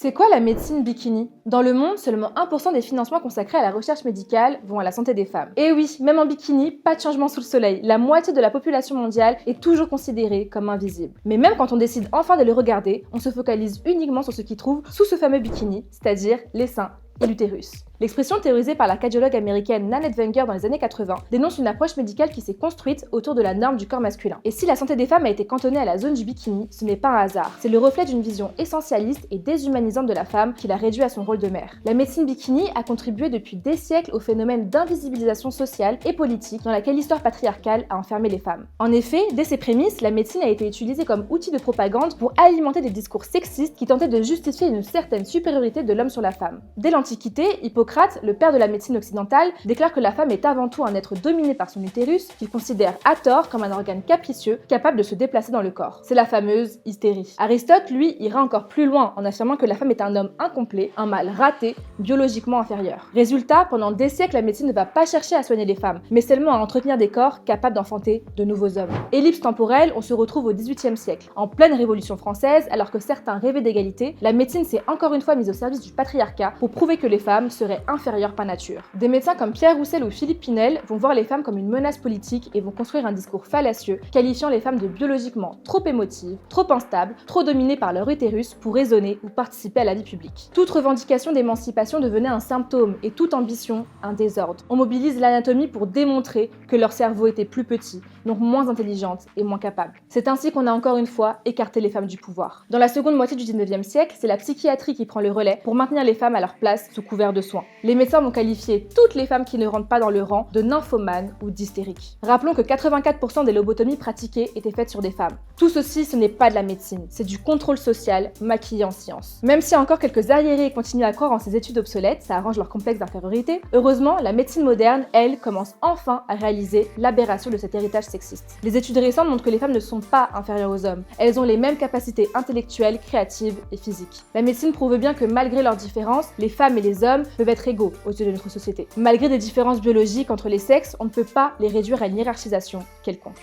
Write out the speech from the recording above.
C'est quoi la médecine bikini? Dans le monde, seulement 1% des financements consacrés à la recherche médicale vont à la santé des femmes. Et oui, même en bikini, pas de changement sous le soleil. La moitié de la population mondiale est toujours considérée comme invisible. Mais même quand on décide enfin de les regarder, on se focalise uniquement sur ce qui trouve sous ce fameux bikini, c'est-à-dire les seins et l'utérus. L'expression théorisée par la cardiologue américaine Nanette Wenger dans les années 80 dénonce une approche médicale qui s'est construite autour de la norme du corps masculin. Et si la santé des femmes a été cantonnée à la zone du bikini, ce n'est pas un hasard. C'est le reflet d'une vision essentialiste et déshumanisante de la femme qui l'a réduit à son rôle de mère. La médecine bikini a contribué depuis des siècles au phénomène d'invisibilisation sociale et politique dans laquelle l'histoire patriarcale a enfermé les femmes. En effet, dès ses prémices, la médecine a été utilisée comme outil de propagande pour alimenter des discours sexistes qui tentaient de justifier une certaine supériorité de l'homme sur la femme. Dès l'Antiquité, Hippocrate, le père de la médecine occidentale, déclare que la femme est avant tout un être dominé par son utérus, qu'il considère à tort comme un organe capricieux capable de se déplacer dans le corps. C'est la fameuse hystérie. Aristote, lui, ira encore plus loin en affirmant que la femme est un homme incomplet, un mâle raté, biologiquement inférieur. Résultat, pendant des siècles, la médecine ne va pas chercher à soigner les femmes, mais seulement à entretenir des corps capables d'enfanter de nouveaux hommes. Ellipse temporelle, on se retrouve au XVIIIe siècle. En pleine Révolution française, alors que certains rêvaient d'égalité, la médecine s'est encore une fois mise au service du patriarcat pour prouver que les femmes seraient inférieures par nature. Des médecins comme Pierre Roussel ou Philippe Pinel vont voir les femmes comme une menace politique et vont construire un discours fallacieux, qualifiant les femmes de biologiquement trop émotives, trop instables, trop dominées par leur utérus pour raisonner ou participer à la vie publique. Toute revendication d'émancipation devenait un symptôme et toute ambition un désordre. On mobilise l'anatomie pour démontrer que leur cerveau était plus petit, donc moins intelligente et moins capable. C'est ainsi qu'on a encore une fois écarté les femmes du pouvoir. Dans la seconde moitié du 19e siècle, c'est la psychiatrie qui prend le relais pour maintenir les femmes à leur place sous couvert de soins. Les médecins vont qualifier toutes les femmes qui ne rentrent pas dans le rang de nymphomanes ou d'hystériques. Rappelons que 84% des lobotomies pratiquées étaient faites sur des femmes. Tout ceci, ce n'est pas de la médecine, c'est du contrôle social maquillé en science. Même si encore quelques arriérés continuent à croire en ces études obsolètes, ça arrange leur complexe d'infériorité, heureusement, la médecine moderne, elle, commence enfin à réaliser l'aberration de cet héritage sexiste. Les études récentes montrent que les femmes ne sont pas inférieures aux hommes, elles ont les mêmes capacités intellectuelles, créatives et physiques. La médecine prouve bien que malgré leurs différences, les femmes et les hommes peuvent être égaux aux yeux de notre société. Malgré des différences biologiques entre les sexes, on ne peut pas les réduire à une hiérarchisation quelconque.